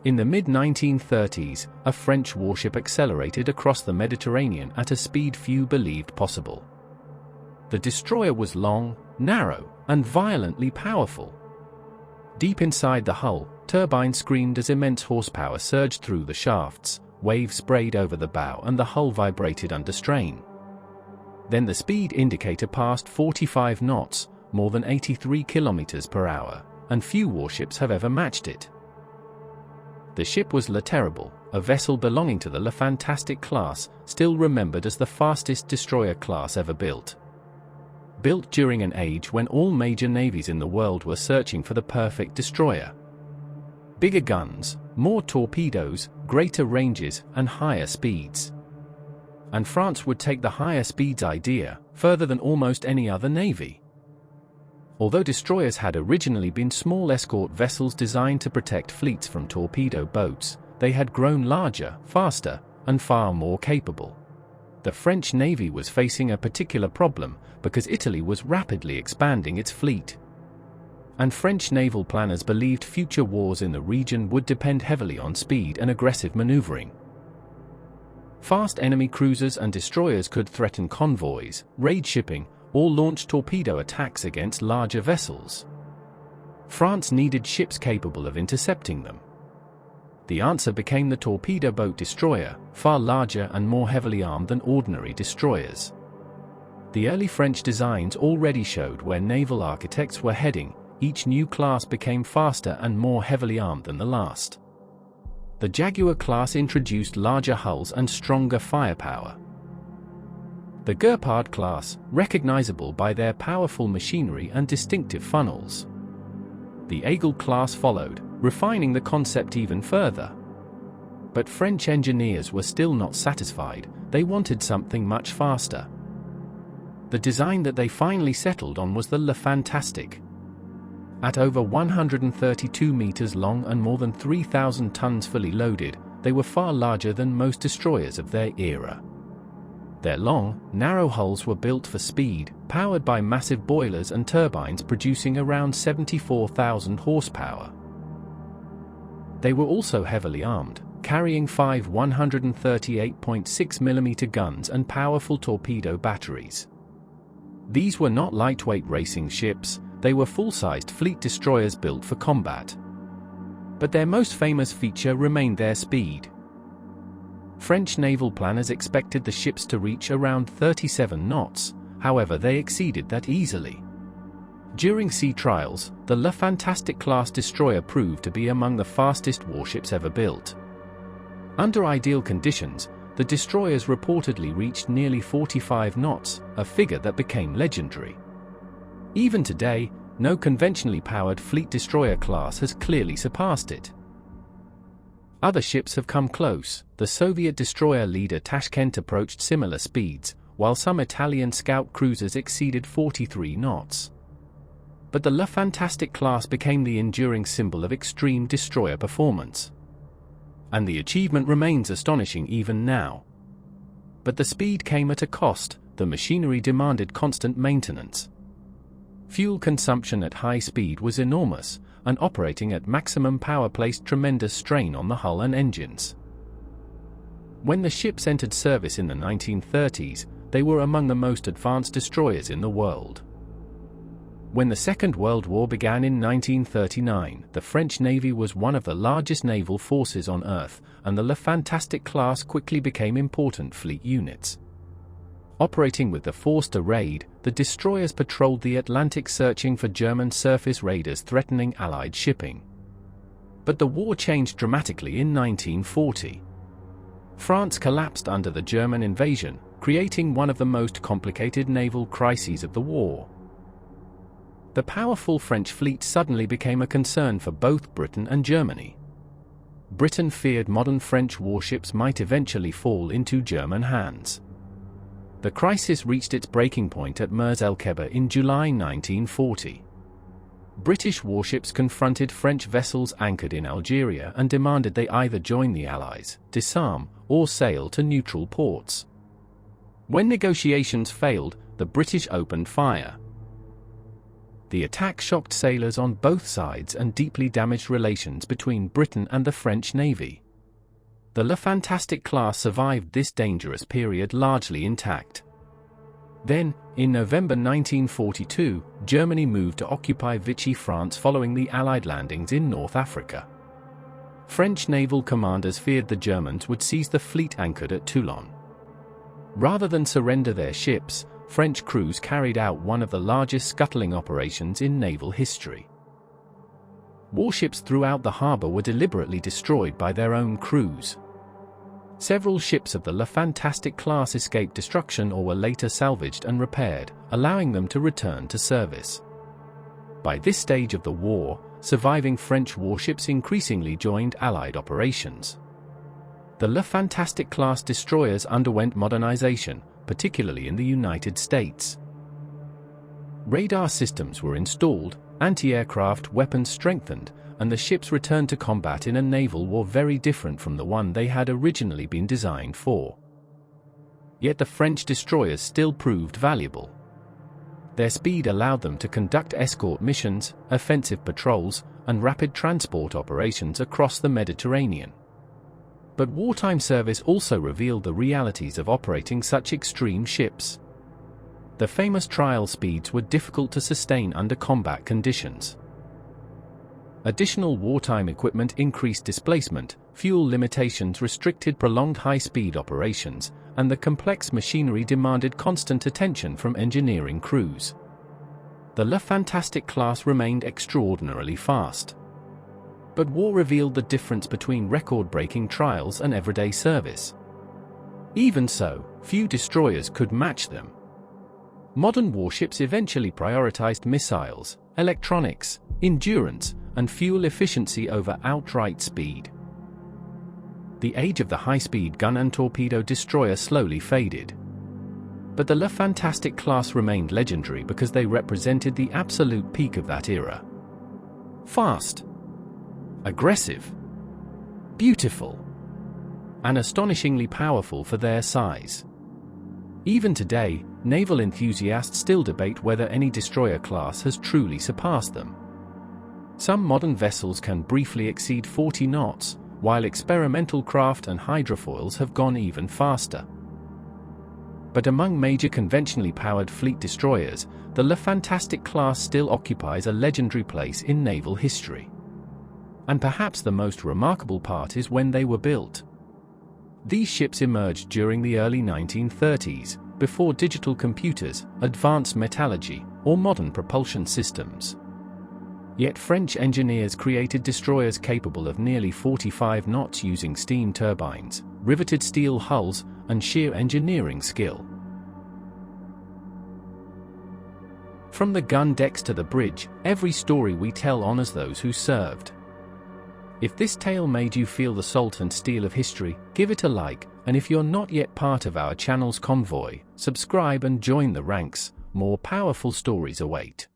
In the mid-1930s, a French warship accelerated across the Mediterranean at a speed few believed possible. The destroyer was long, narrow, and violently powerful. Deep inside the hull, turbines screamed as immense horsepower surged through the shafts, waves sprayed over the bow and the hull vibrated under strain. Then the speed indicator passed 45 knots, more than 83 kilometers per hour, and few warships have ever matched it. The ship was Le Terrible, a vessel belonging to the Le Fantasque-class, still remembered as the fastest destroyer class ever built. Built during an age when all major navies in the world were searching for the perfect destroyer. Bigger guns, more torpedoes, greater ranges, and higher speeds. And France would take the higher speeds idea further than almost any other navy. Although destroyers had originally been small escort vessels designed to protect fleets from torpedo boats, they had grown larger, faster, and far more capable. The French Navy was facing a particular problem because Italy was rapidly expanding its fleet. And French naval planners believed future wars in the region would depend heavily on speed and aggressive maneuvering. Fast enemy cruisers and destroyers could threaten convoys, raid shipping, or launch torpedo attacks against larger vessels. France needed ships capable of intercepting them. The answer became the torpedo boat destroyer, far larger and more heavily armed than ordinary destroyers. The early French designs already showed where naval architects were heading. Each new class became faster and more heavily armed than the last. The Jaguar class introduced larger hulls and stronger firepower. The Guépard class, recognizable by their powerful machinery and distinctive funnels. The Aigle class followed, refining the concept even further. But French engineers were still not satisfied. They wanted something much faster. The design that they finally settled on was the Le Fantasque. At over 132 meters long and more than 3,000 tons fully loaded, they were far larger than most destroyers of their era. Their long, narrow hulls were built for speed, powered by massive boilers and turbines producing around 74,000 horsepower. They were also heavily armed, carrying 5 138.6mm guns and powerful torpedo batteries. These were not lightweight racing ships, they were full-sized fleet destroyers built for combat. But their most famous feature remained their speed. French naval planners expected the ships to reach around 37 knots, however they exceeded that easily. During sea trials, the Le Fantasque-class destroyer proved to be among the fastest warships ever built. Under ideal conditions, the destroyers reportedly reached nearly 45 knots, a figure that became legendary. Even today, no conventionally powered fleet destroyer class has clearly surpassed it. Other ships have come close. The Soviet destroyer leader Tashkent approached similar speeds, while some Italian scout cruisers exceeded 43 knots. But the Le Fantasque class became the enduring symbol of extreme destroyer performance. And the achievement remains astonishing even now. But the speed came at a cost. The machinery demanded constant maintenance. Fuel consumption at high speed was enormous, and operating at maximum power placed tremendous strain on the hull and engines. When the ships entered service in the 1930s, they were among the most advanced destroyers in the world. When the Second World War began in 1939, the French Navy was one of the largest naval forces on Earth, and the Le Fantasque class quickly became important fleet units. Operating with the force to raid, the destroyers patrolled the Atlantic searching for German surface raiders threatening Allied shipping. But the war changed dramatically in 1940. France collapsed under the German invasion, creating one of the most complicated naval crises of the war. The powerful French fleet suddenly became a concern for both Britain and Germany. Britain feared modern French warships might eventually fall into German hands. The crisis reached its breaking point at Mers el-Kheba in July 1940. British warships confronted French vessels anchored in Algeria and demanded they either join the Allies, disarm, or sail to neutral ports. When negotiations failed, the British opened fire. The attack shocked sailors on both sides and deeply damaged relations between Britain and the French Navy. The Fantasque-class survived this dangerous period largely intact. Then, in November 1942, Germany moved to occupy Vichy, France following the Allied landings in North Africa. French naval commanders feared the Germans would seize the fleet anchored at Toulon. Rather than surrender their ships, French crews carried out one of the largest scuttling operations in naval history. Warships throughout the harbor were deliberately destroyed by their own crews. Several ships of the Fantasque-class escaped destruction or were later salvaged and repaired, allowing them to return to service. By this stage of the war, surviving French warships increasingly joined Allied operations. The Fantasque-class destroyers underwent modernization, particularly in the United States. Radar systems were installed, anti-aircraft weapons strengthened, and the ships returned to combat in a naval war very different from the one they had originally been designed for. Yet the French destroyers still proved valuable. Their speed allowed them to conduct escort missions, offensive patrols, and rapid transport operations across the Mediterranean. But wartime service also revealed the realities of operating such extreme ships. The famous trial speeds were difficult to sustain under combat conditions. Additional wartime equipment increased displacement, fuel limitations restricted prolonged high-speed operations, and the complex machinery demanded constant attention from engineering crews. The Fantasque-class remained extraordinarily fast. But war revealed the difference between record-breaking trials and everyday service. Even so, few destroyers could match them. Modern warships eventually prioritized missiles, electronics, endurance, and fuel efficiency over outright speed. The age of the high-speed gun and torpedo destroyer slowly faded. But the Fantasque-class remained legendary because they represented the absolute peak of that era. Fast, aggressive, beautiful, and astonishingly powerful for their size. Even today, naval enthusiasts still debate whether any destroyer class has truly surpassed them. Some modern vessels can briefly exceed 40 knots, while experimental craft and hydrofoils have gone even faster. But among major conventionally powered fleet destroyers, the Fantasque-class still occupies a legendary place in naval history. And perhaps the most remarkable part is when they were built. These ships emerged during the early 1930s, before digital computers, advanced metallurgy, or modern propulsion systems. Yet French engineers created destroyers capable of nearly 45 knots using steam turbines, riveted steel hulls, and sheer engineering skill. From the gun decks to the bridge, every story we tell honors those who served. If this tale made you feel the salt and steel of history, give it a like, and if you're not yet part of our channel's convoy, subscribe and join the ranks. More powerful stories await.